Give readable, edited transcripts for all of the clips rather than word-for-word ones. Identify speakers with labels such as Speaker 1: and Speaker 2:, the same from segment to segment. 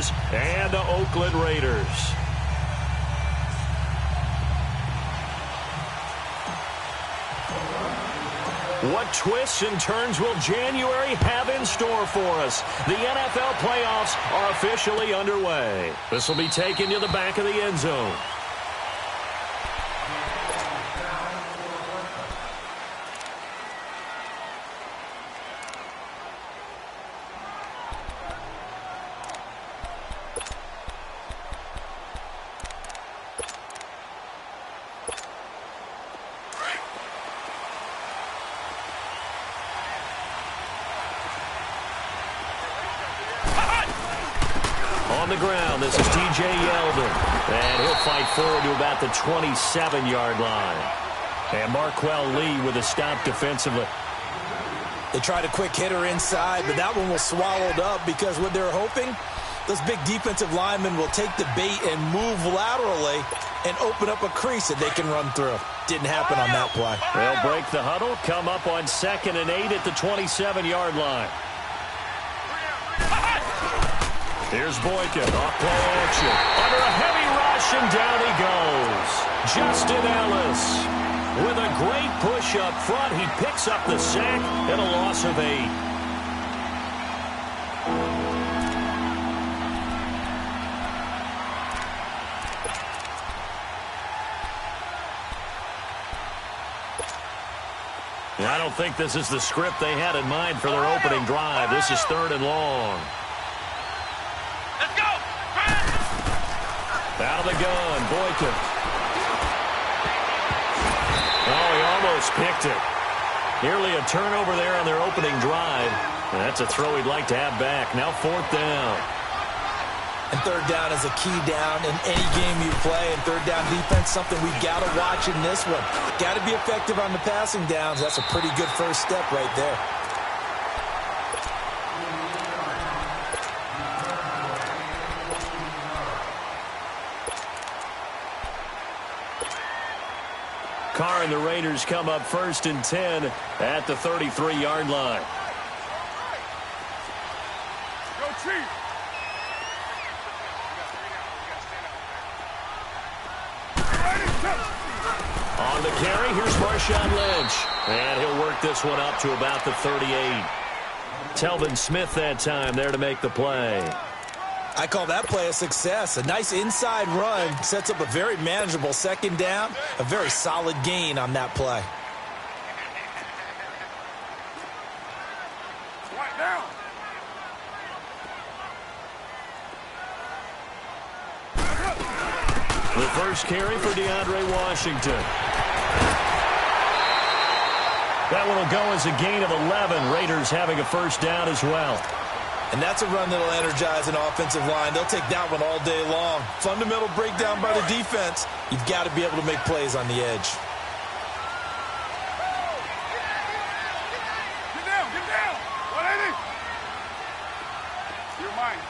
Speaker 1: Bears and the Oakland Raiders. What twists and turns will January have in store for us? The NFL playoffs are officially underway. This will be taken to the back of the end zone. On the ground, this is T.J. Yeldon. And he'll fight forward to about the 27-yard line. And Marquell Lee with a stop defensively.
Speaker 2: They tried a quick hitter inside, but that one was swallowed up because what they're hoping, those big defensive linemen will take the bait and move laterally and open up a crease that they can run through. Didn't happen on that play.
Speaker 1: They'll break the huddle, come up on 2nd and 8 at the 27-yard line. Here's Boykin, off play action. Under a heavy rush, and down he goes. Justin Ellis with a great push up front. He picks up the sack and a loss of 8. I don't think this is the script they had in mind for their opening drive. This is 3rd and long. Out of the gun, Boykin. Oh, he almost picked it. Nearly a turnover there on their opening drive. And that's a throw he'd like to have back. Now 4th down.
Speaker 2: And 3rd down is a key down in any game you play. And 3rd down defense, something we've got to watch in this one. Got to be effective on the passing downs. That's a pretty good first step right there.
Speaker 1: Carr and the Raiders come up 1st and 10 at the 33-yard line.
Speaker 3: Go Chiefs!
Speaker 1: On the carry, here's Marshawn Lynch. And he'll work this one up to about the 38. Telvin Smith that time there to make the play.
Speaker 2: I call that play a success. A nice inside run sets up a very manageable 2nd down. A very solid gain on that play.
Speaker 3: Right down.
Speaker 1: The first carry for DeAndre Washington. That one will go as a gain of 11. Raiders having a 1st down as well.
Speaker 2: And that's a run that'll energize an offensive line. They'll take that one all day long. Fundamental breakdown by the defense. You've got to be able to make plays on the edge.
Speaker 3: Get down, get down. 180. You're mine.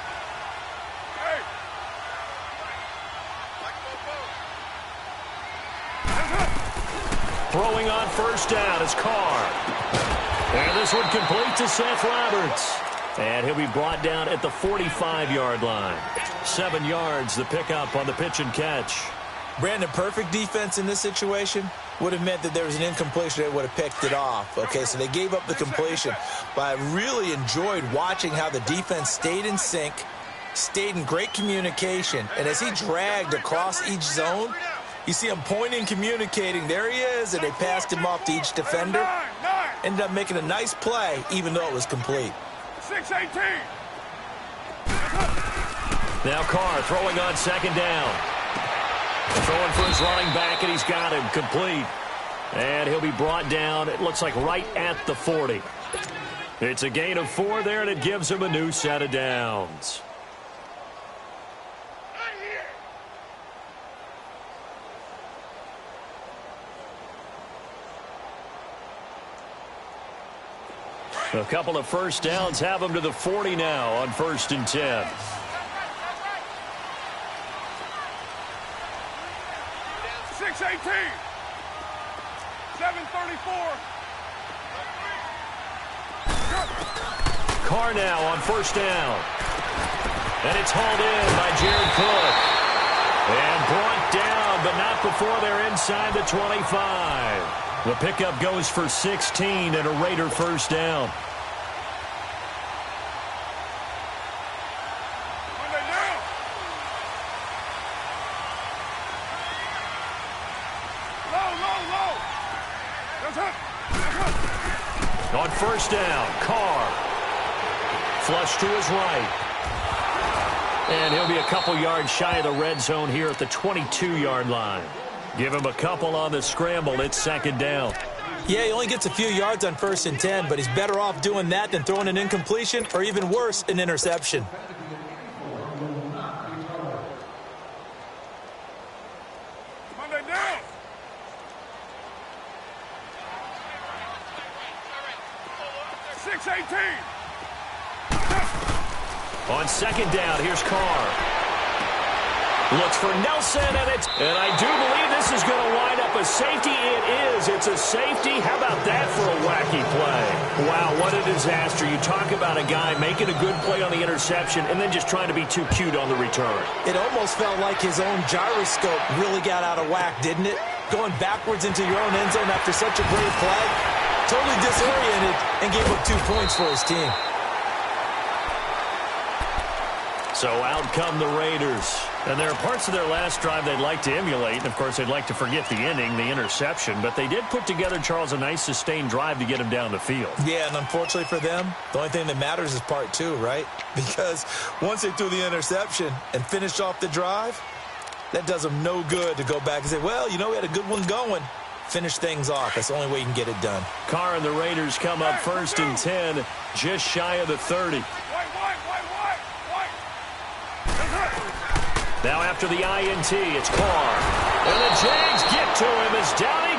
Speaker 3: Hey.
Speaker 1: Throwing on 1st down is Carr. And this one complete to Seth Roberts. And he'll be brought down at the 45-yard line. 7 yards, the pickup on the pitch and catch.
Speaker 2: Brandon, perfect defense in this situation would have meant that there was an incompletion. They would have picked it off. Okay, so they gave up the completion. But I really enjoyed watching how the defense stayed in sync, stayed in great communication. And as he dragged across each zone, you see him pointing, communicating. There he is, and they passed him off to each defender. Ended up making a nice play, even though it was complete.
Speaker 3: 6-18.
Speaker 1: Now Carr throwing on 2nd down. Throwing for his running back, and he's got him complete. And he'll be brought down, it looks like right at the 40. It's a gain of 4 there, and it gives him a new set of downs. A couple of 1st downs have them to the 40 now on 1st and 10.
Speaker 3: $6.18. 7:34.
Speaker 1: Carr now on 1st down. And it's hauled in by Jared Cook. And brought down, but not before they're inside the 25. The pickup goes for 16 and a Raider first down. On first down, Carr. Flush to his right. And he'll be a couple yards shy of the red zone here at the 22-yard line. Give him a couple on the scramble. It's second down.
Speaker 2: Yeah, he only gets a few yards on 1st and 10, but he's better off doing that than throwing an incompletion or even worse, an interception.
Speaker 3: Monday down.
Speaker 1: On second down, here's Carr. Looks for Nelson, and I do believe this is going to wind up a safety. It is. It's a safety. How about that for a wacky play? Wow, what a disaster. You talk about a guy making a good play on the interception and then just trying to be too cute on the return.
Speaker 2: It almost felt like his own gyroscope really got out of whack, didn't it? Going backwards into your own end zone after such a great play. Totally disoriented and gave up 2 points for his team.
Speaker 1: So out come the Raiders. And there are parts of their last drive they'd like to emulate. And, of course, they'd like to forget the inning, the interception. But they did put together, Charles, a nice sustained drive to get him down the field.
Speaker 2: Yeah, and unfortunately for them, the only thing that matters is part 2, right? Because once they threw the interception and finished off the drive, that does them no good to go back and say, well, you know, we had a good one going. Finish things off. That's the only way you can get it done.
Speaker 1: Carr and the Raiders come up 1st and 10, just shy of the 30. Now after the INT, it's Carr. And the Jags get to him as down he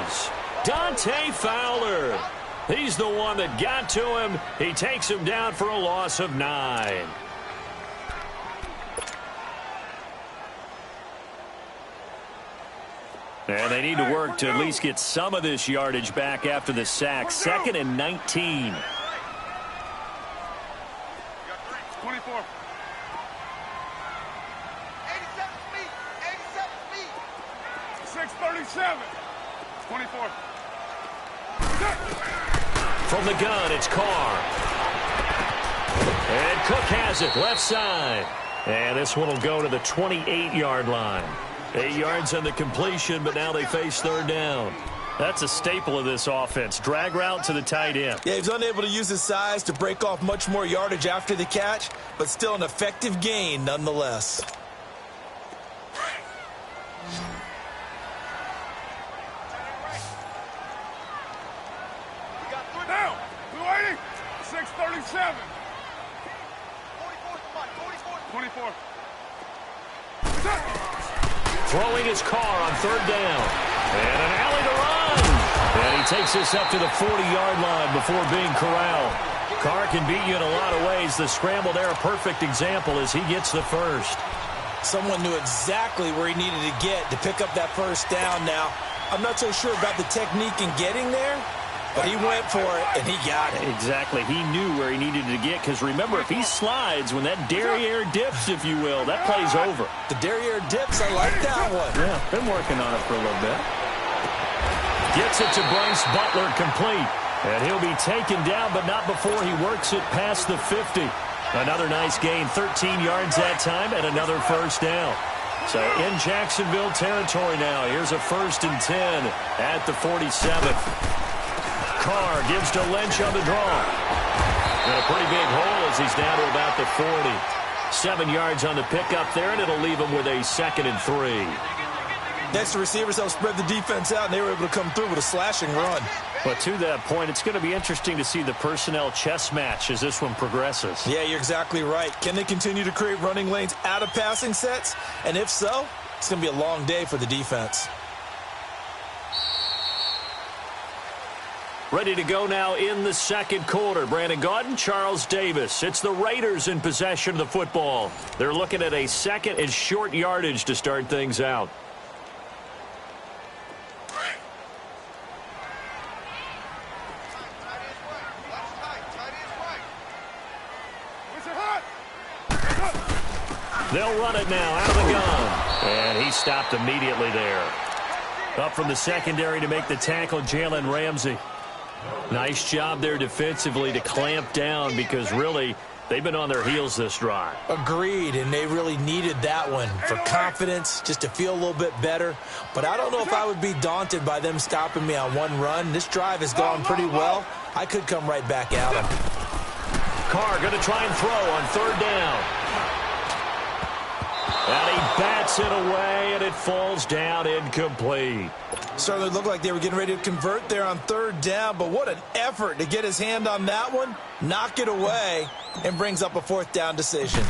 Speaker 1: goes. Dante Fowler. He's the one that got to him. He takes him down for a loss of 9. And they need to work to at least get some of this yardage back after the sack. 2nd and 19.
Speaker 3: 24. 6:37. 24.
Speaker 1: From the gun, it's Carr. And Cook has it, left side. And this one will go to the 28-yard line. 8 yards on the completion, but now they face 3rd down. That's a staple of this offense. Drag route to the tight end.
Speaker 2: Yeah, he's unable to use his size to break off much more yardage after the catch, but still an effective gain nonetheless.
Speaker 3: Down. 280. 6:37. 24.
Speaker 1: Throwing his Carr on 3rd down. And an alley to run. And he takes this up to the 40-yard line before being corralled. Carr can beat you in a lot of ways. The scramble there, a perfect example as he gets the first.
Speaker 2: Someone knew exactly where he needed to get to pick up that 1st down now. I'm not so sure about the technique in getting there, but he went for it, and he got it.
Speaker 1: Exactly. He knew where he needed to get, because remember, if he slides, when that derriere dips, if you will, that play's over.
Speaker 2: The derriere dips, I like that one.
Speaker 1: Yeah, been working on it for a little bit. Gets it to Bryce Butler, complete. And he'll be taken down, but not before he works it past the 50. Another nice gain, 13 yards that time, and another first down. So in Jacksonville territory now. Here's a 1st and 10 at the 47th. Carr gives to Lynch on the draw. And a pretty big hole as he's down to about the 40. 7 yards on the pickup there, and it'll leave him with a 2nd and 3.
Speaker 2: Next, the receivers helped spread the defense out, and they were able to come through with a slashing run.
Speaker 1: But to that point, it's going to be interesting to see the personnel chess match as this one progresses.
Speaker 2: Yeah, you're exactly right. Can they continue to create running lanes out of passing sets? And if so, it's going to be a long day for the defense.
Speaker 1: Ready to go now in the 2nd quarter. Brandon Gaudin, Charles Davis. It's the Raiders in possession of the football. They're looking at a 2nd and short yardage to start things out. They'll run it now out of the gun. And he stopped immediately there. Up from the secondary to make the tackle, Jalen Ramsey. Nice job there defensively to clamp down because really they've been on their heels this drive.
Speaker 2: Agreed, and they really needed that one for confidence, just to feel a little bit better. But I don't know if I would be daunted by them stopping me on one run. This drive has gone pretty well. I could come right back at them.
Speaker 1: Carr going to try and throw on third down. And he bats it away, and it falls down incomplete.
Speaker 2: Certainly looked like they were getting ready to convert there on third down, but what an effort to get his hand on that one, knock it away, and brings up a fourth down decision.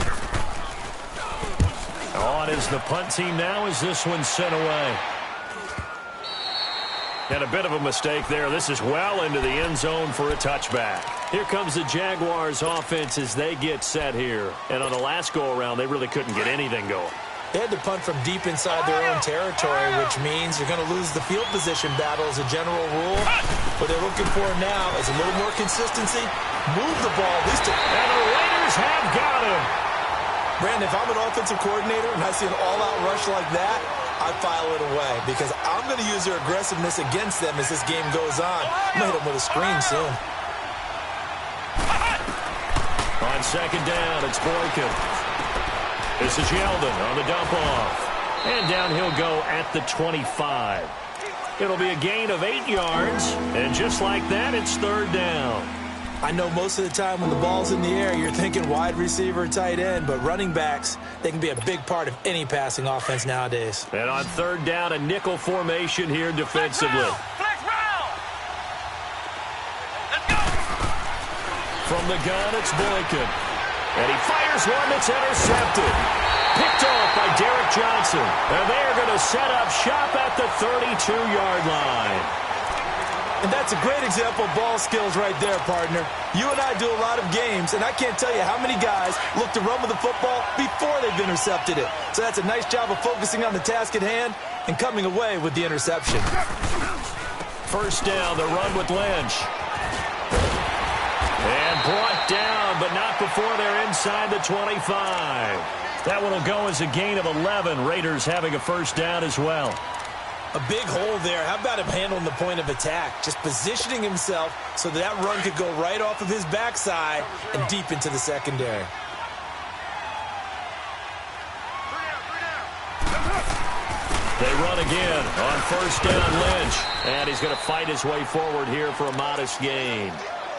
Speaker 1: On is the punt team now as this one's sent away. And a bit of a mistake there. This is well into the end zone for a touchback. Here comes the Jaguars offense as they get set here. And on the last go-around, they really couldn't get anything going.
Speaker 2: They had to punt from deep inside their own territory, which means you're going to lose the field position battle as a general rule. What they're looking for now is a little more consistency. Move the ball at least.
Speaker 1: And the Raiders have got him.
Speaker 2: Brandon, if I'm an offensive coordinator and I see an all-out rush like that, I file it away because I'm going to use their aggressiveness against them as this game goes on. I'm going to hit them with a screen soon.
Speaker 1: On second down, it's Boykin. This is Yeldon on the dump off. And down he'll go at the 25. It'll be a gain of 8 yards. And just like that, it's third down.
Speaker 2: I know most of the time when the ball's in the air, you're thinking wide receiver, tight end, but running backs, they can be a big part of any passing offense nowadays.
Speaker 1: And on third down, a nickel formation here defensively.
Speaker 3: Flex round. Let's go.
Speaker 1: From the gun, it's Boykin. And he fires one that's intercepted. Picked off by Derek Johnson. And they're going to set up shop at the 32-yard line.
Speaker 2: And that's a great example of ball skills right there, partner. You and I do a lot of games, and I can't tell you how many guys look to run with the football before they've intercepted it. So that's a nice job of focusing on the task at hand and coming away with the interception.
Speaker 1: First down, the run with Lynch. And brought down, but not before they're inside the 25. That one will go as a gain of 11. Raiders having a first down as well.
Speaker 2: A big hole there. How about him handling the point of attack? Just positioning himself so that run could go right off of his backside and deep into the secondary.
Speaker 1: They run again on first down, Lynch. And he's going to fight his way forward here for a modest gain.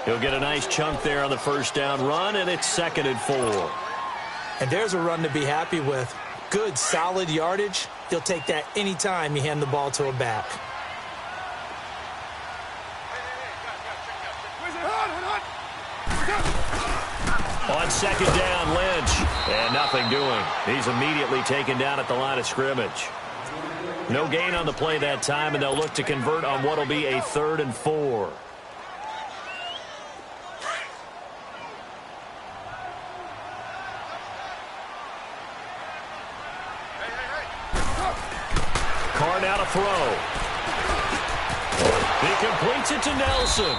Speaker 1: He'll get a nice chunk there on the first down run, and it's 2nd and 4.
Speaker 2: And there's a run to be happy with. Good, solid yardage. You'll take that anytime you hand the ball to a back.
Speaker 1: On second down, Lynch. And nothing doing. He's immediately taken down at the line of scrimmage. No gain on the play that time, and they'll look to convert on what will be a 3rd and 4. Carr now to throw. He completes it to Nelson.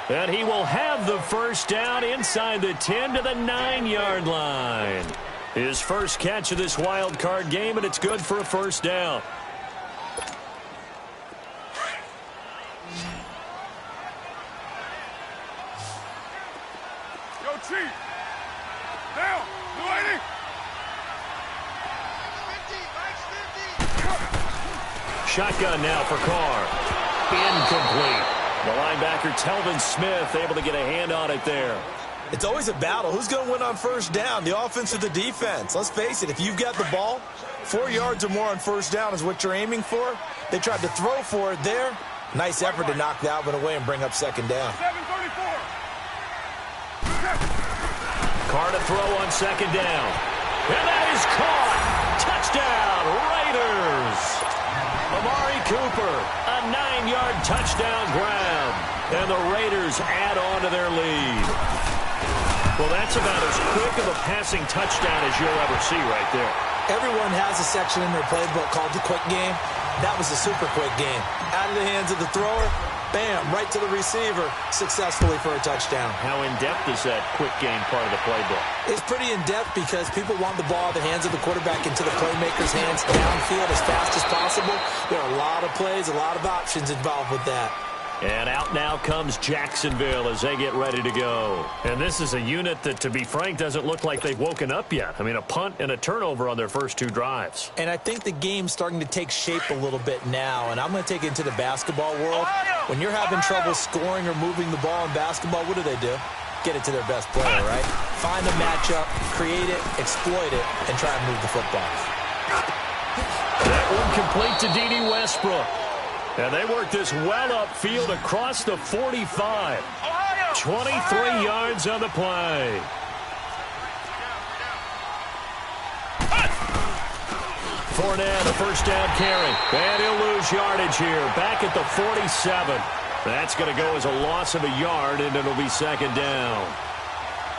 Speaker 1: And he will have the first down inside the 10 to the 9-yard line. His first catch of this wild card game, and it's good for a first down.
Speaker 3: Yo, Chief. Down. 280.
Speaker 1: Shotgun now for Carr. Incomplete. The linebacker, Telvin Smith, able to get a hand on it there.
Speaker 2: It's always a battle. Who's going to win on first down, the offense or the defense? Let's face it, if you've got the ball, 4 yards or more on first down is what you're aiming for. They tried to throw for it there. Nice effort to knock that one away and bring up second down.
Speaker 3: 734.
Speaker 1: Carr to throw on second down. And that is caught. Touchdown, Raiders. Amari Cooper, a 9-yard touchdown grab. And the Raiders add on to their lead. Well, that's about as quick of a passing touchdown as you'll ever see right there.
Speaker 2: Everyone has a section in their playbook called the quick game. That was a super quick game. Out of the hands of the thrower, Bam, right to the receiver, successfully for a touchdown.
Speaker 1: How in-depth is that quick game part of the playbook?
Speaker 2: It's pretty in-depth because people want the ball in the hands of the quarterback into the playmaker's hands downfield as fast as possible. There are a lot of plays, a lot of options involved with that.
Speaker 1: And out now comes Jacksonville as they get ready to go. And this is a unit that, to be frank, doesn't look like they've woken up yet. I mean, a punt and a turnover on their first 2 drives.
Speaker 2: And I think the game's starting to take shape a little bit now, and I'm going to take it into the basketball world. When you're having trouble scoring or moving the ball in basketball, what do? Get it to their best player, right? Find a matchup, create it, exploit it, and try and move the football.
Speaker 1: That one complete to D.D. Westbrook. And they work this well upfield across the 45. 23 yards on the play. Fournette, a first down carry. And he'll lose yardage here. Back at the 47. That's going to go as a loss of a yard, and it'll be second down.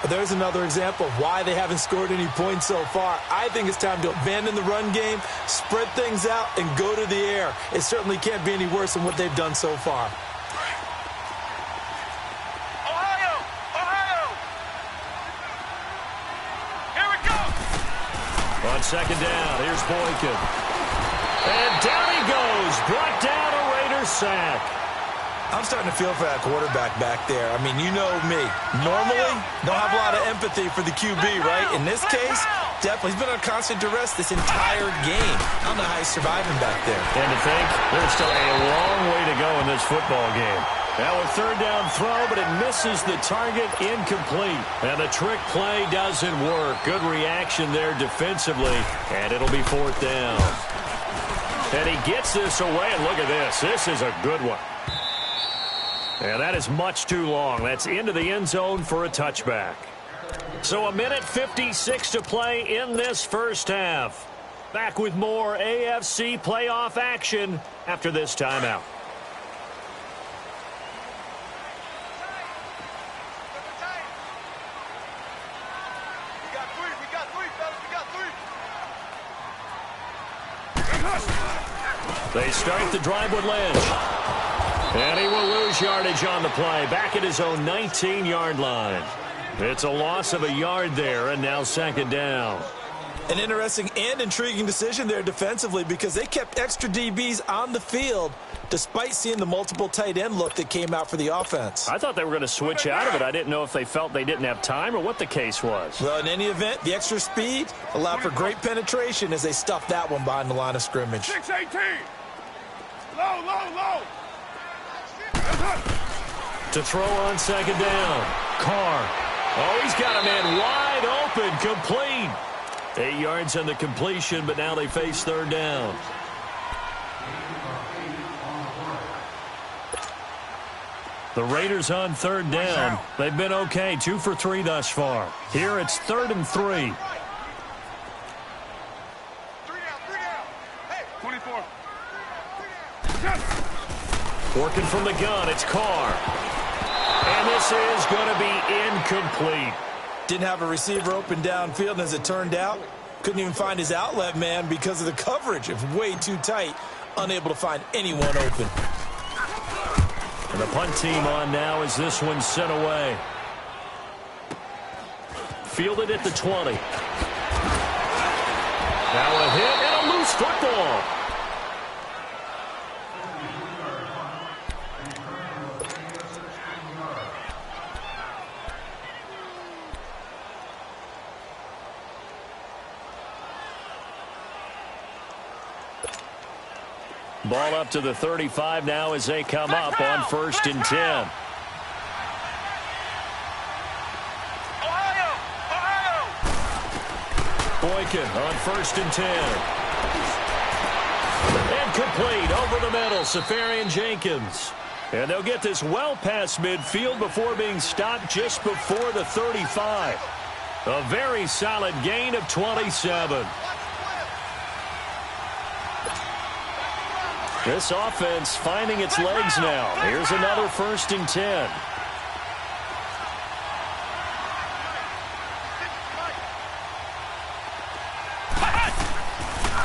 Speaker 2: There's another example of why they haven't scored any points so far. I think it's time to abandon the run game, spread things out, and go to the air. It certainly can't be any worse than what they've done so far.
Speaker 3: Ohio! Here we go!
Speaker 1: On second down, here's Boykin. And down he goes. Brought down a Raiders sack.
Speaker 2: I'm starting to feel for that quarterback back there. I mean, you know me. Normally, don't have a lot of empathy for the QB, right? In this case, definitely. He's been on constant duress this entire game. I don't know how he's surviving back there.
Speaker 1: And to think, there's still a long way to go in this football game. Now a third down throw, but it misses the target, incomplete. And the trick play doesn't work. Good reaction there defensively, and it'll be fourth down. And he gets this away, and look at this. This is a good one. And that is much too long. That's into the end zone for a touchback. So 1:56 to play in this first half. Back with more AFC playoff action after this timeout. They start the drive with Lynch. And he will lose yardage on the play. Back at his own 19-yard line. It's a loss of a yard there, and now second down.
Speaker 2: An interesting and intriguing decision there defensively because they kept extra DBs on the field despite seeing the multiple tight end look that came out for the offense.
Speaker 1: I thought they were going to switch out of it. I didn't know if they felt they didn't have time or what the case was.
Speaker 2: Well, in any event, the extra speed allowed for great penetration as they stuffed that one behind the line of scrimmage.
Speaker 3: 6-18. Low.
Speaker 1: To throw on second down. Carr. Oh, he's got a man wide open. Complete. 8 yards on the completion, but now they face third down. The Raiders on third down. They've been okay. 2 for 3 thus far. Here it's 3rd and 3.
Speaker 3: 3 down. Hey, 24.
Speaker 1: Working from the gun, it's Carr. And this is going to be incomplete.
Speaker 2: Didn't have a receiver open downfield, and as it turned out, couldn't even find his outlet man because of the coverage. It was way too tight, unable to find anyone open.
Speaker 1: And the punt team on now as this one's sent away. Fielded at the 20. Now a hit and a loose football. Ball up to the 35 now as they come up on 1st and 10.
Speaker 3: Ohio!
Speaker 1: Boykin on 1st and 10. And complete over the middle, Safarian Jenkins. And they'll get this well past midfield before being stopped just before the 35. A very solid gain of 27. This offense finding its legs now. Here's another 1st and 10.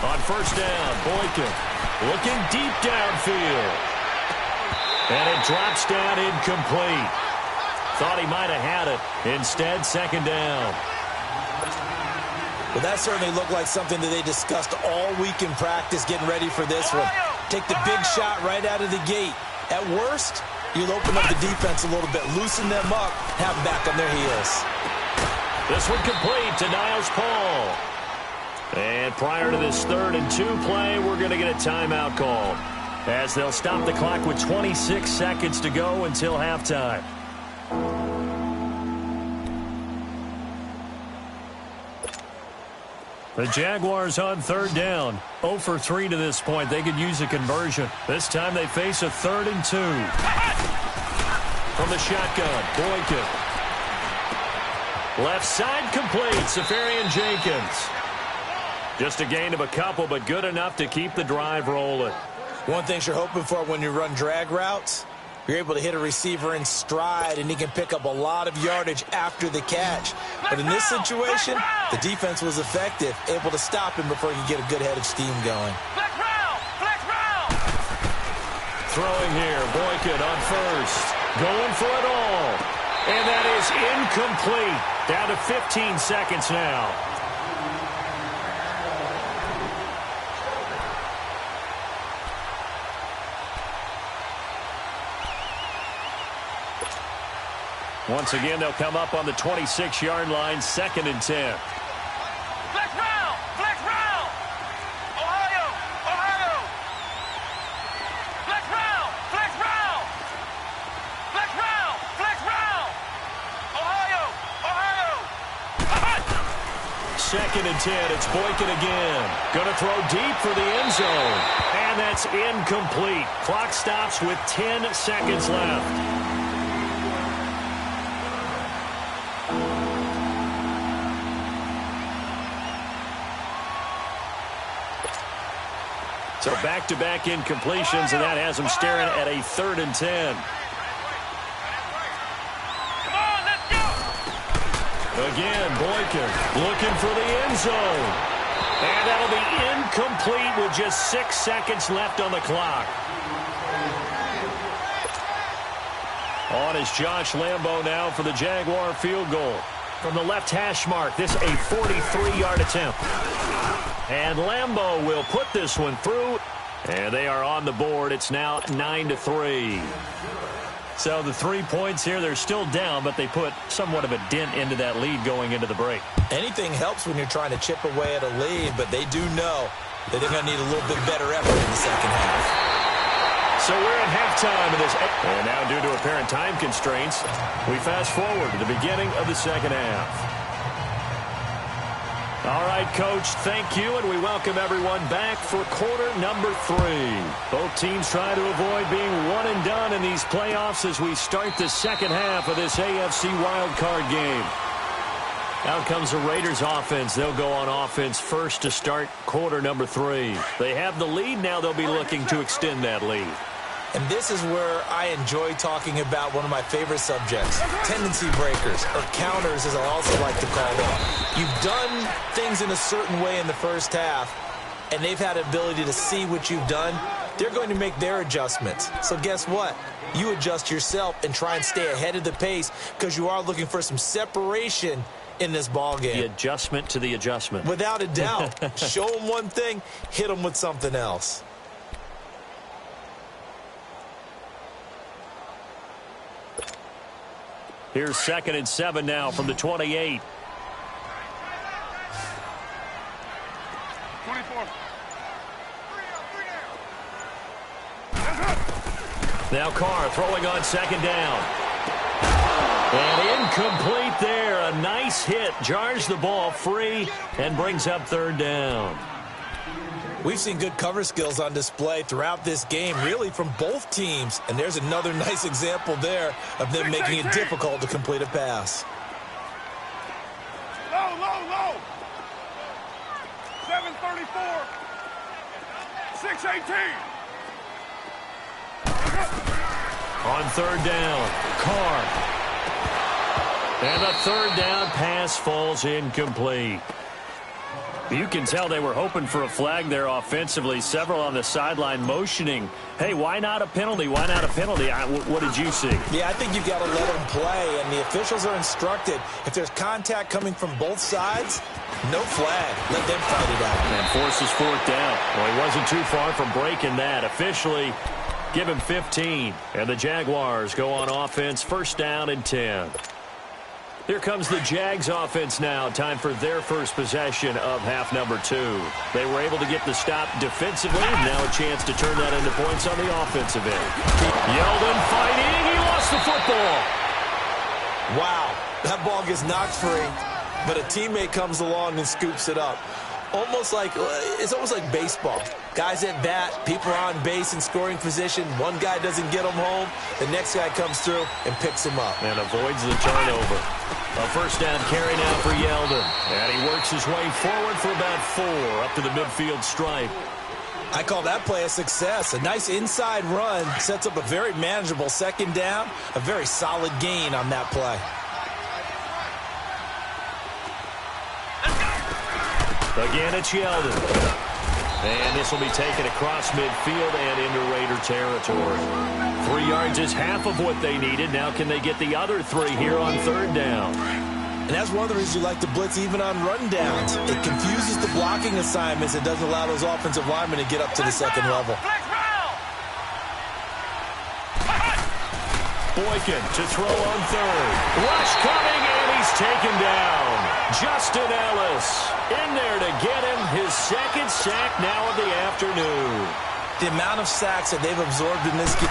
Speaker 1: On 1st down, Boykin looking deep downfield. And it drops down incomplete. Thought he might have had it. Instead, second down.
Speaker 2: Well, that certainly looked like something that they discussed all week in practice, getting ready for this one. Take the big shot right out of the gate. At worst, you'll open up the defense a little bit, loosen them up, have them back on their heels.
Speaker 1: This one complete to Niles Paul. And prior to this 3rd and 2 play, we're going to get a timeout called, as they'll stop the clock with 26 seconds to go until halftime. The Jaguars on 3rd down. 0 for 3 to this point. They could use a conversion. This time they face a 3rd and 2. From the shotgun, Boykin. Left side complete, Safarian Jenkins. Just a gain of a couple, but good enough to keep the drive rolling.
Speaker 2: One thing you're hoping for when you run drag routes, you're able to hit a receiver in stride, and he can pick up a lot of yardage after the catch. But in this situation, the defense was effective, able to stop him before he could get a good head of steam going.
Speaker 1: Throwing here, Boykin on first. Going for it all. And that is incomplete. Down to 15 seconds now. Once again, they'll come up on the 26-yard line, 2nd and 10.
Speaker 3: Flex round! Flex round! Ohio! Ohio! Flex round! Flex round! Flex round! Flex round! Ohio! Ohio!
Speaker 1: 2nd and 10. It's Boykin again. Going to throw deep for the end zone. And that's incomplete. Clock stops with 10 seconds left. So back-to-back incompletions, and that has them staring at a 3rd and 10.
Speaker 3: Come on, let's go!
Speaker 1: Again, Boykin looking for the end zone. And that'll be incomplete with just 6 seconds left on the clock. On is Josh Lambo now for the Jaguar field goal. From the left hash mark, this a 43-yard attempt. And Lambo will put this one through. And they are on the board. It's now 9-3. So the 3 points here, they're still down, but they put somewhat of a dent into that lead going into the break.
Speaker 2: Anything helps when you're trying to chip away at a lead, but they do know that they're going to need a little bit better effort in the second half.
Speaker 1: So we're at halftime of this. And now, due to apparent time constraints, we fast forward to the beginning of the second half. All right, Coach, thank you, and we welcome everyone back for quarter number 3. Both teams try to avoid being one and done in these playoffs as we start the second half of this AFC wildcard game. Out comes the Raiders offense. They'll go on offense first to start quarter number 3. They have the lead now. They'll be looking to extend that lead.
Speaker 2: And this is where I enjoy talking about one of my favorite subjects, tendency breakers, or counters as I also like to call them. You've done things in a certain way in the first half, and they've had the ability to see what you've done. They're going to make their adjustments. So guess what? You adjust yourself and try and stay ahead of the pace because you are looking for some separation in this ball game.
Speaker 1: The adjustment to the adjustment.
Speaker 2: Without a doubt. Show them one thing, hit them with something else.
Speaker 1: Here's 2nd and 7 now from the 28.
Speaker 3: 24.
Speaker 1: Now Carr throwing on 2nd down. And incomplete there. A nice hit. Jars the ball free and brings up 3rd down.
Speaker 2: We've seen good cover skills on display throughout this game, really from both teams. And there's another nice example there of them making it difficult to complete a pass.
Speaker 3: Low, low, low. 734. 618.
Speaker 1: On 3rd down, Carr. And the 3rd down pass falls incomplete. You can tell they were hoping for a flag there offensively. Several on the sideline motioning, hey, why not a penalty? Why not a penalty? What did you see?
Speaker 2: Yeah, I think you've got to let them play, and the officials are instructed, if there's contact coming from both sides, no flag. Let them fight it out.
Speaker 1: And forces fourth down. Well, he wasn't too far from breaking that. Officially, give him 15. And the Jaguars go on offense, first down and 10. Here comes the Jags offense now. Time for their first possession of half number 2. They were able to get the stop defensively. Now a chance to turn that into points on the offensive end. Yeldon fighting. He lost the football.
Speaker 2: Wow. That ball gets knocked free, but a teammate comes along and scoops it up. It's almost like baseball. Guys at bat, people are on base in scoring position. One guy doesn't get him home. The next guy comes through and picks him up.
Speaker 1: And avoids the turnover. A first down carry now for Yeldon. And he works his way forward for about 4 up to the midfield stripe.
Speaker 2: I call that play a success. A nice inside run sets up a very manageable second down. A very solid gain on that play.
Speaker 1: Again, it's Yeldon. And this will be taken across midfield and into Raider territory. 3 yards is half of what they needed. Now can they get the other 3 here on third down?
Speaker 2: And that's one of the reasons you like to blitz even on run downs. It confuses the blocking assignments. It doesn't allow those offensive linemen to get up to the second level.
Speaker 1: Boykin to throw on third. Rush coming, and he's taken down. Justin Ellis in there to get him his second sack now of the afternoon.
Speaker 2: The amount of sacks that they've absorbed in this game.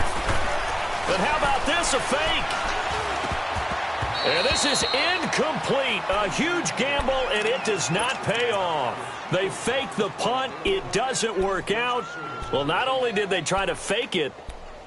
Speaker 1: But how about this, a fake? And this is incomplete. A huge gamble, and it does not pay off. They fake the punt. It doesn't work out. Well, not only did they try to fake it,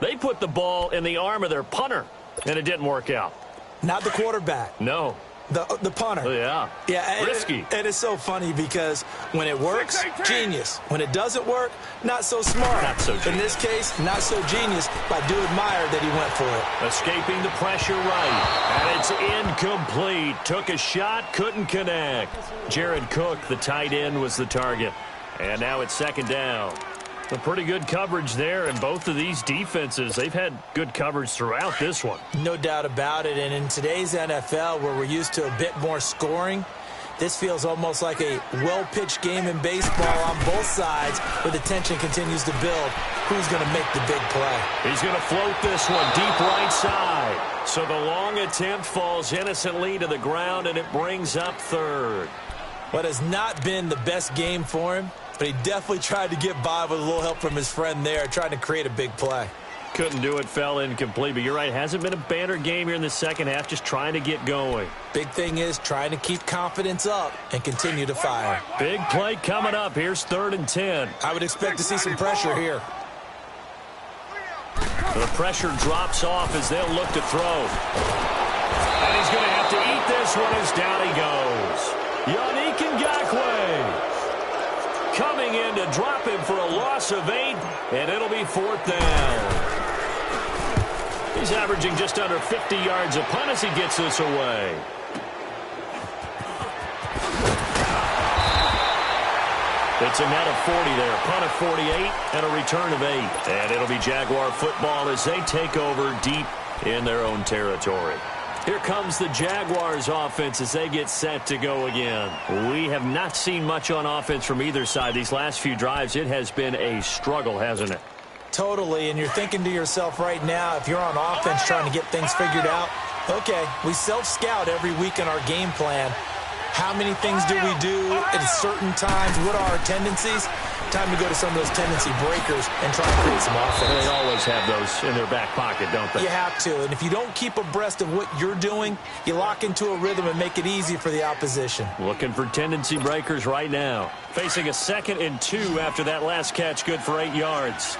Speaker 1: they put the ball in the arm of their punter, and it didn't work out.
Speaker 2: Not the quarterback.
Speaker 1: No.
Speaker 2: The punter.
Speaker 1: Oh, yeah.
Speaker 2: Yeah.
Speaker 1: Risky.
Speaker 2: It is so funny because when it works, genius. When it doesn't work, not so smart.
Speaker 1: Not so genius.
Speaker 2: In this case, not so genius, but I do admire that he went for it.
Speaker 1: Escaping the pressure right. And it's incomplete. Took a shot, couldn't connect. Jared Cook, the tight end, was the target. And now it's second down. A pretty good coverage there, and both of these defenses, they've had good coverage throughout this one.
Speaker 2: No doubt about it, and in today's NFL, where we're used to a bit more scoring, this feels almost like a well-pitched game in baseball on both sides, where the tension continues to build. Who's going to make the big play?
Speaker 1: He's going to float this one deep right side. So the long attempt falls innocently to the ground, and it brings up third.
Speaker 2: What has not been the best game for him, but he definitely tried to get by with a little help from his friend there, trying to create a big play.
Speaker 1: Couldn't do it, fell incomplete, but you're right, hasn't been a banner game here in the second half, just trying to get going.
Speaker 2: Big thing is trying to keep confidence up and continue to fire.
Speaker 1: Big play coming up. Here's 3rd and 10.
Speaker 2: I would expect to see some pressure here.
Speaker 1: The pressure drops off as they'll look to throw. And he's going to have to eat this one as down he goes. Yannick Ngakoue coming in to drop him for a loss of 8, and it'll be 4th down. He's averaging just under 50 yards a punt as he gets this away. It's a net of 40 there, punt of 48, and a return of 8. And it'll be Jaguar football as they take over deep in their own territory. Here comes the Jaguars offense as they get set to go again. We have not seen much on offense from either side. These last few drives, it has been a struggle, hasn't it?
Speaker 2: Totally, and you're thinking to yourself right now, if you're on offense trying to get things figured out, okay, we self-scout every week in our game plan. How many things do we do at certain times? What are our tendencies? Time to go to some of those tendency breakers and try to create some offense.
Speaker 1: They always have those in their back pocket, don't they?
Speaker 2: You have to, and if you don't keep abreast of what you're doing, you lock into a rhythm and make it easy for the opposition.
Speaker 1: Looking for tendency breakers right now. Facing a 2nd and 2 after that last catch, good for 8 yards.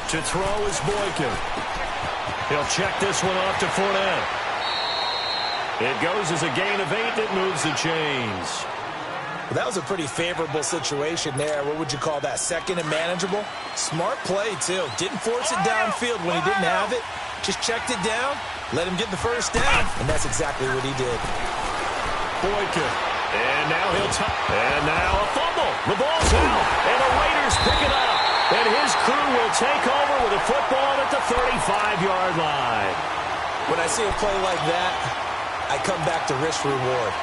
Speaker 1: To throw is Boykin. He'll check this one off to Fournette. It goes as a gain of 8 that moves the chains.
Speaker 2: Well, that was a pretty favorable situation there. What would you call that? 2nd and manageable? Smart play, too. Didn't force it downfield when he didn't have it. just checked it down, let him get the first down, and that's exactly what he did.
Speaker 1: Boykin. And now and now a fumble. The ball's out, and the Raiders pick it up. And his crew will take over with a football at the 35-yard line.
Speaker 2: When I see a play like that, I come back to risk reward.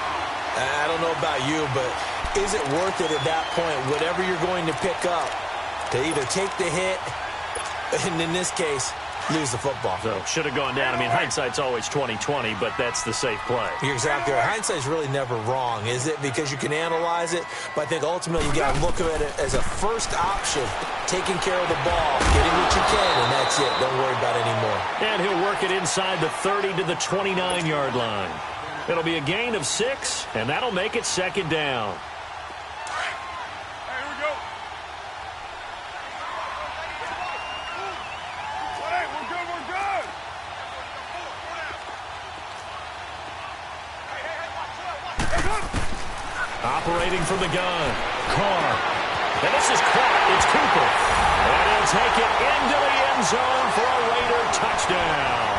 Speaker 2: I don't know about you, but is it worth it at that point, whatever you're going to pick up, to either take the hit, and in this case, lose the football?
Speaker 1: So should have gone down. I mean, hindsight's always 20/20, but that's the safe play.
Speaker 2: You're exactly right. Hindsight's really never wrong, is it? Because you can analyze it, but I think ultimately you got to look at it as a first option, taking care of the ball, getting what you can, and that's it. Don't worry about it anymore.
Speaker 1: And he'll work it inside the 30 to the 29-yard line. It'll be a gain of 6, and that'll make it second down.
Speaker 3: Hey, here we go. Hey, we're good, we're good.
Speaker 1: Operating from the gun, Carr. And this is caught. It's Cooper. And he'll take it into the end zone for a Raider touchdown.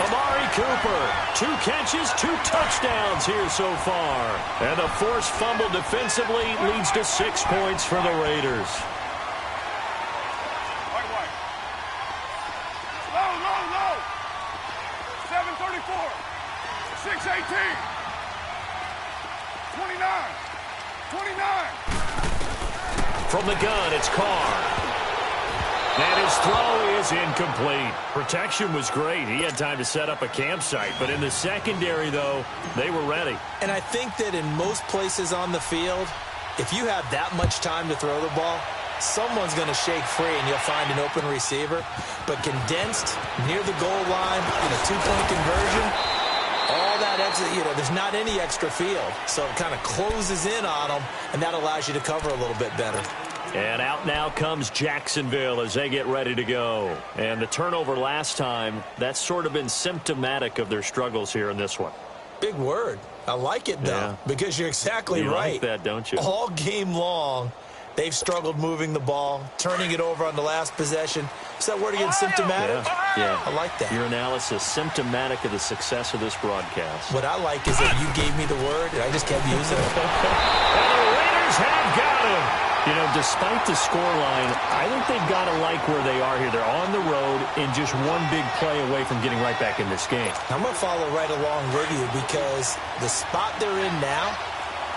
Speaker 1: Amari Cooper, 2 catches, 2 touchdowns here so far. And the forced fumble defensively leads to 6 points for the Raiders.
Speaker 3: White. Low, low, low. 7:34. 6:18. 29.
Speaker 1: From the gun, it's Carr. And his throw is incomplete. Protection was great. He had time to set up a campsite. But in the secondary, though, they were ready.
Speaker 2: And I think that in most places on the field, if you have that much time to throw the ball, someone's going to shake free and you'll find an open receiver. But condensed, near the goal line, in a 2-point conversion, all that extra, there's not any extra field. So it kind of closes in on them, and that allows you to cover a little bit better.
Speaker 1: And out now comes Jacksonville as they get ready to go. And the turnover last time, that's sort of been symptomatic of their struggles here in this one.
Speaker 2: Big word. I like it, though, because you're exactly right.
Speaker 1: You like that, don't you?
Speaker 2: All game long, they've struggled moving the ball, turning it over on the last possession. Is that word again, symptomatic?
Speaker 1: Yeah.
Speaker 2: I like that.
Speaker 1: Your analysis, symptomatic of the success of this broadcast.
Speaker 2: What I like is that you gave me the word, and I just kept using it.
Speaker 1: And the Raiders have got him. Despite the scoreline, I think they've got to like where they are here. They're on the road and just one big play away from getting right back in this game.
Speaker 2: I'm going to follow right along with you because the spot they're in now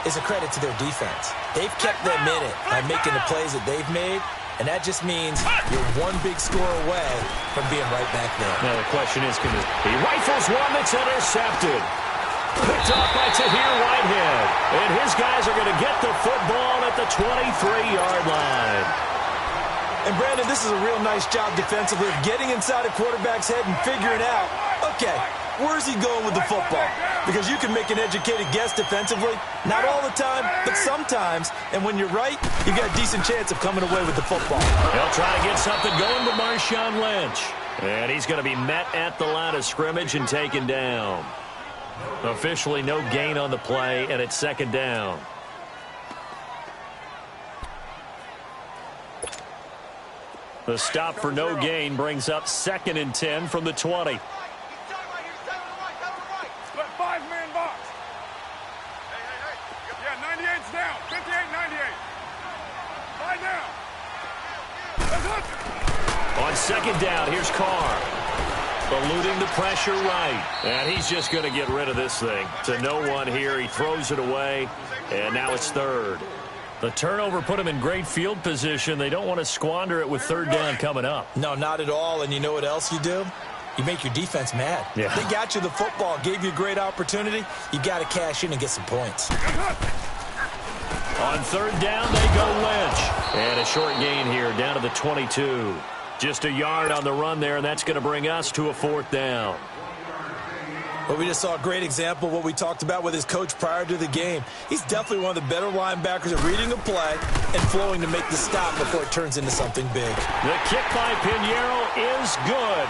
Speaker 2: is a credit to their defense. They've kept them in it by making the plays that they've made, and that just means you're one big score away from being right back there.
Speaker 1: Now the question is, he rifles one that's intercepted. Picked off by Tahir Whitehead. And his guys are going to get the football at the 23-yard line.
Speaker 2: And, Brandon, this is a real nice job defensively of getting inside a quarterback's head and figuring out, okay, where's he going with the football? Because you can make an educated guess defensively. Not all the time, but sometimes. And when you're right, you got a decent chance of coming away with the football.
Speaker 1: They'll try to get something going to Marshawn Lynch. And he's going to be met at the line of scrimmage and taken down. Officially no gain on the play, and it's second down. The stop for no gain brings up 2nd and 10 from the 20.
Speaker 3: Let 5-man box. Yeah, 98's down. 58, 98. 5 down.
Speaker 1: On second down, here's Carr. Eluding the pressure right. And he's just going to get rid of this thing. To no one here. He throws it away. And now it's 3rd. The turnover put him in great field position. They don't want to squander it with 3rd down coming up.
Speaker 2: No, not at all. And you know what else you do? You make your defense mad.
Speaker 1: Yeah.
Speaker 2: They got you the football, gave you a great opportunity. You got to cash in and get some points.
Speaker 1: On 3rd down, they go Lynch. And a short gain here down to the 22. Just a yard on the run there, and that's going to bring us to a 4th down.
Speaker 2: Well, we just saw a great example of what we talked about with his coach prior to the game. He's definitely one of the better linebackers at reading a play and flowing to make the stop before it turns into something big.
Speaker 1: The kick by Pinheiro is good.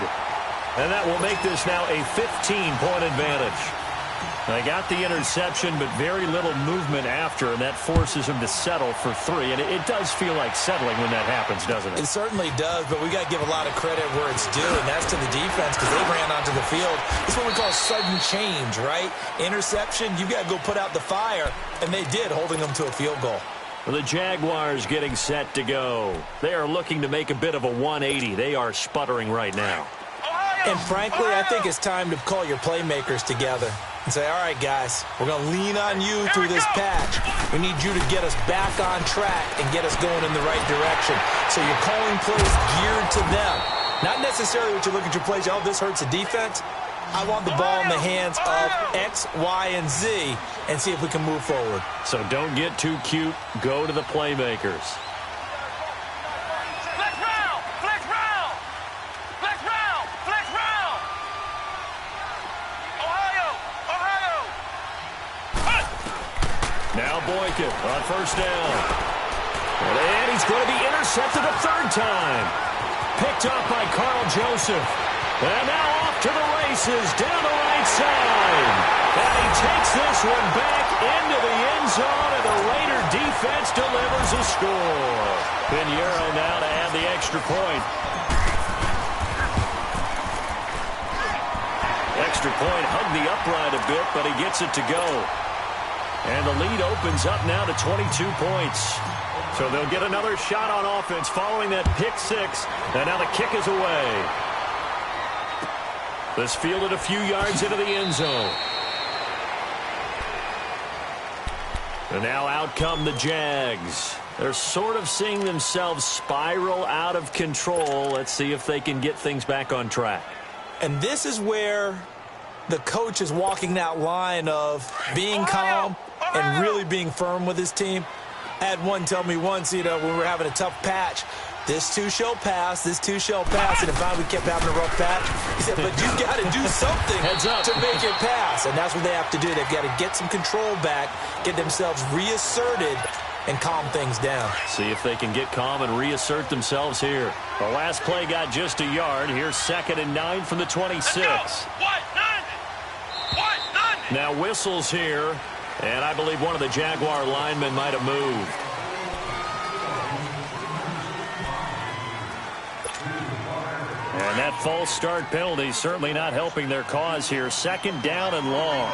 Speaker 1: And that will make this now a 15-point advantage. They got the interception, but very little movement after, and that forces him to settle for 3. And it does feel like settling when that happens, doesn't it?
Speaker 2: It certainly does, but we got to give a lot of credit where it's due, and that's to the defense because they ran onto the field. It's what we call sudden change, right? Interception, you got to go put out the fire, and they did, holding them to a field goal.
Speaker 1: The Jaguars getting set to go. They are looking to make a bit of a 180. They are sputtering right now.
Speaker 2: And frankly, I think it's time to call your playmakers together and say, all right, guys, we're going to lean on you through this patch. We need you to get us back on track and get us going in the right direction. So you're calling plays geared to them. Not necessarily what you look at your plays, oh, this hurts the defense. I want the ball in the hands of X, Y, and Z and see if we can move forward.
Speaker 1: So don't get too cute. Go to the playmakers. Now Boykin on first down. And he's going to be intercepted a 3rd time. Picked up by Carl Joseph. And now off to the races down the right side. And he takes this one back into the end zone, and the Raider defense delivers a score. Pinheiro now to add the extra point. Extra point hugged the upright a bit, but he gets it to go. And the lead opens up now to 22 points. So they'll get another shot on offense following that pick 6. And now the kick is away. This fielded a few yards into the end zone. And now out come the Jags. They're sort of seeing themselves spiral out of control. Let's see if they can get things back on track.
Speaker 2: And this is where the coach is walking that line of being calm and really being firm with his team. I had one tell me once, when we were having a tough patch, this too shall pass, this too shall pass, and finally we kept having a rough patch. He said, but you got to do something to make it pass, and that's what they have to do. They've got to get some control back, get themselves reasserted, and calm things down.
Speaker 1: See if they can get calm and reassert themselves here. The last play got just a yard. Here's 2nd and 9 from the 26. Now whistles here, and I believe one of the Jaguar linemen might have moved. And that false start penalty certainly not helping their cause here. 2nd down and long.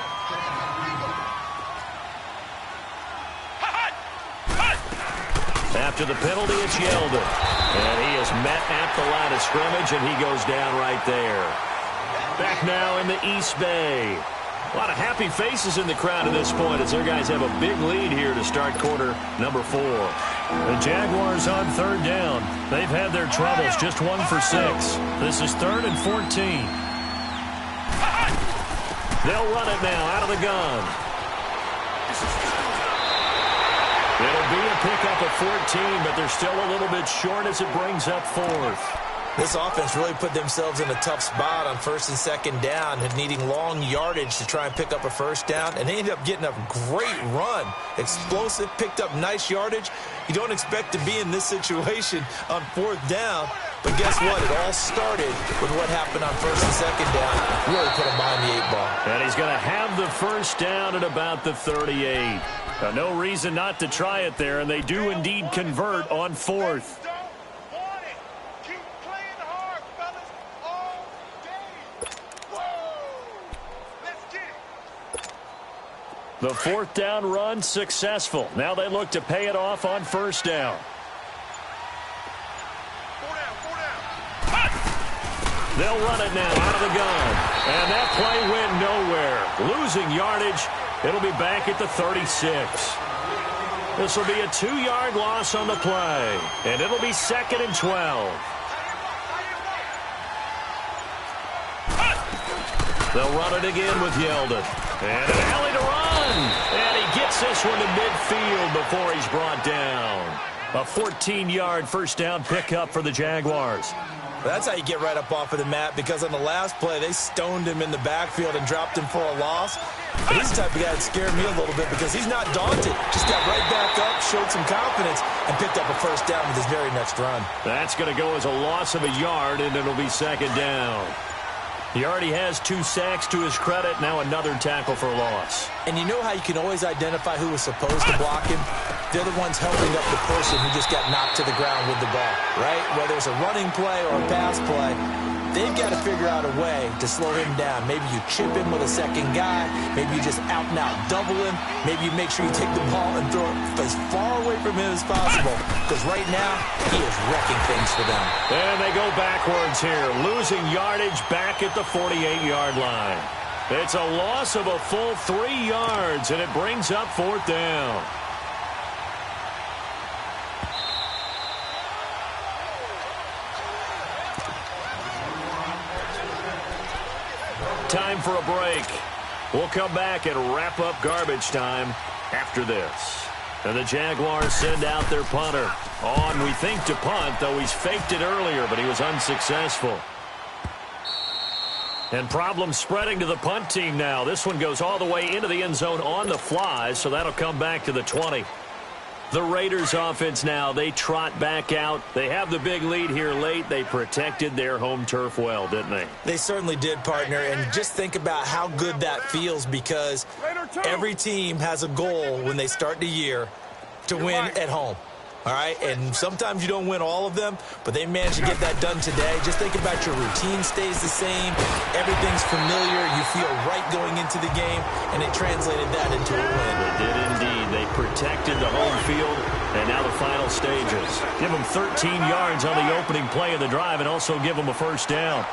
Speaker 1: After the penalty, it's Yeldon. And he is met at the line of scrimmage, and he goes down right there. Back now in the East Bay. A lot of happy faces in the crowd at this point as their guys have a big lead here to start quarter number 4. The Jaguars on 3rd down. They've had their troubles, just 1 for 6. This is 3rd and 14. They'll run it now out of the gun. It'll be a pickup of 14, but they're still a little bit short as it brings up 4th.
Speaker 2: This offense really put themselves in a tough spot on 1st and 2nd down and needing long yardage to try and pick up a 1st down, and they ended up getting a great run. Explosive, picked up nice yardage. You don't expect to be in this situation on 4th down, but guess what? It all started with what happened on 1st and 2nd down. Really put him behind the 8 ball.
Speaker 1: And he's going to have the 1st down at about the 38. No reason not to try it there, and they do indeed convert on 4th. The 4th down run successful. Now they look to pay it off on 1st down. They'll run it now out of the gun. And that play went nowhere. Losing yardage. It'll be back at the 36. This will be a 2-yard loss on the play. And it'll be 2nd and 12. They'll run it again with Yeldon. And an alley to run. And he gets this one to midfield before he's brought down. A 14-yard 1st down pickup for the Jaguars.
Speaker 2: That's how you get right up off of the mat, because on the last play, they stoned him in the backfield and dropped him for a loss. But he's the type of guy that scared me a little bit because he's not daunted. Just got right back up, showed some confidence, and picked up a 1st down with his very next run.
Speaker 1: That's going to go as a loss of a yard, and it'll be 2nd down. He already has 2 sacks to his credit. Now another tackle for loss.
Speaker 2: And you know how you can always identify who was supposed to block him? They're the ones helping up the person who just got knocked to the ground with the ball, right? Whether it's a running play or a pass play, they've got to figure out a way to slow him down. Maybe you chip him with a second guy. Maybe you just out-and-out double him. Maybe you make sure you take the ball and throw it as far away from him as possible. Because right now, he is wrecking things for them.
Speaker 1: And they go backwards here, losing yardage back at the 48-yard line. It's a loss of a full 3 yards, and it brings up 4th down. Time for a break. We'll come back and wrap up garbage time after this. And the Jaguars send out their punter. On, we think, to punt, though he's faked it earlier, but he was unsuccessful. And problems spreading to the punt team now. This one goes all the way into the end zone on the fly, so that'll come back to the 20. The Raiders offense now, they trot back out. They have the big lead here late. They protected their home turf well, didn't they?
Speaker 2: They certainly did, partner. And just think about how good that feels, because every team has a goal when they start the year to win at home. All right, and sometimes you don't win all of them, but they managed to get that done today. Just think about your routine stays the same. Everything's familiar. You feel right going into the game, and they translated that into a win.
Speaker 1: They did indeed. They protected the home field, and now the final stages. Give them 13 yards on the opening play of the drive and also give them a first down.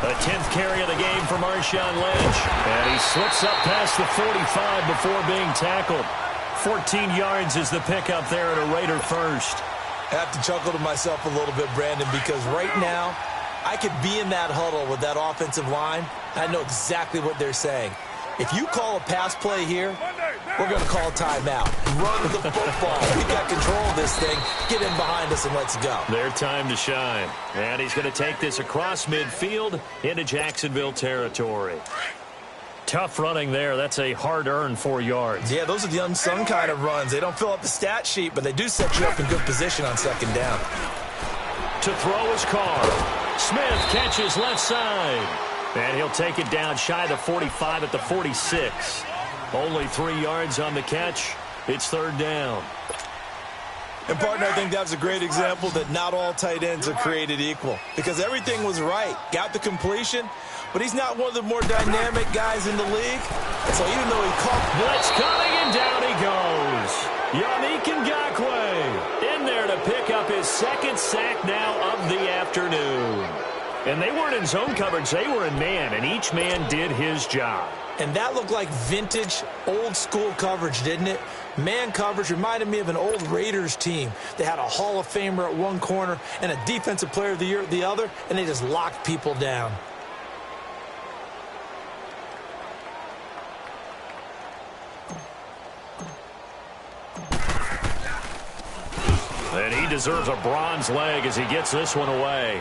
Speaker 1: A 10th carry of the game for Marshawn Lynch, and he slips up past the 45 before being tackled. 14 yards is the pickup there at a Raider first.
Speaker 2: I have to chuckle to myself a little bit, Brandon, because right now I could be in that huddle with that offensive line. I know exactly what they're saying. If you call a pass play here, we're going to call a timeout. Run the football. We got control of this thing. Get in behind us and let's go.
Speaker 1: Their time to shine. And he's going to take this across midfield into Jacksonville territory. Tough running there. That's a hard-earned 4 yards.
Speaker 2: Yeah, those are the unsung kind of runs. They don't fill up the stat sheet, but they do set you up in good position on second down.
Speaker 1: To throw his car. Smith catches left side. And he'll take it down shy of the 45 at the 46. Only 3 yards on the catch. It's 3rd down.
Speaker 2: And, partner, I think that was a great example that not all tight ends are created equal, because everything was right. Got the completion, but he's not one of the more dynamic guys in the league. So even though he caught...
Speaker 1: Blitz coming, and down he goes. Yannick Ngakoue in there to pick up his 2nd sack now of the afternoon. And they weren't in zone coverage. They were in man, and each man did his job.
Speaker 2: And that looked like vintage, old-school coverage, didn't it? Man coverage reminded me of an old Raiders team. They had a Hall of Famer at one corner and a Defensive Player of the Year at the other, and they just locked people down.
Speaker 1: And he deserves a bronze leg as he gets this one away.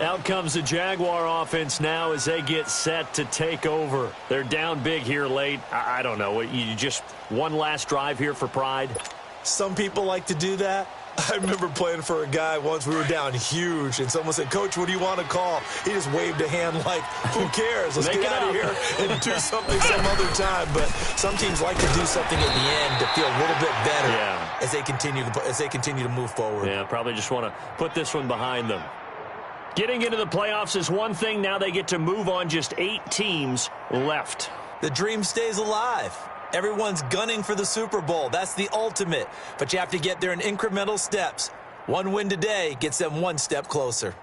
Speaker 1: Out comes the Jaguar offense now as they get set to take over. They're down big here late. I don't know. You just one last drive here for pride?
Speaker 2: Some people like to do that. I remember playing for a guy once. We were down huge, and someone said, "Coach, what do you want to call?" He just waved a hand like, who cares? Let's get out of here and do something some other time. But some teams like to do something at the end to feel a little bit better as they continue to move forward.
Speaker 1: Yeah, probably just want to put this one behind them. Getting into the playoffs is one thing. Now they get to move on. Just 8 teams left.
Speaker 2: The dream stays alive. Everyone's gunning for the Super Bowl. That's the ultimate. But you have to get there in incremental steps. One win today gets them one step closer.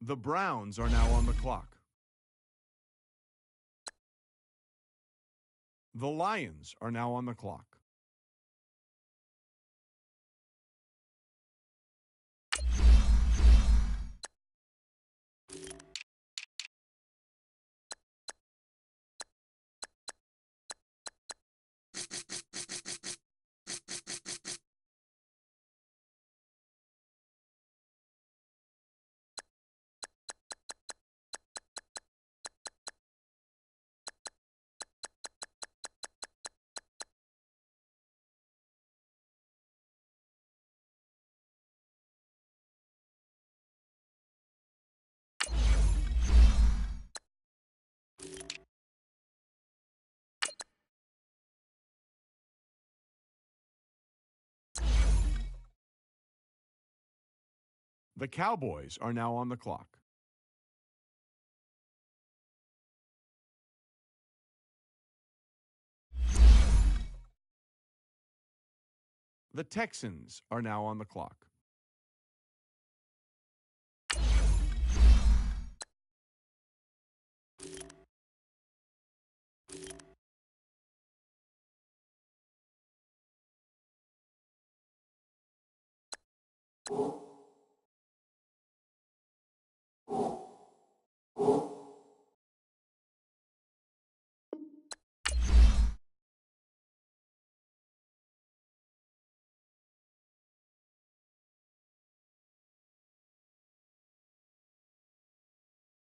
Speaker 4: The Browns are now on the clock. The Lions are now on the clock. The Cowboys are now on the clock. The Texans are now on the clock.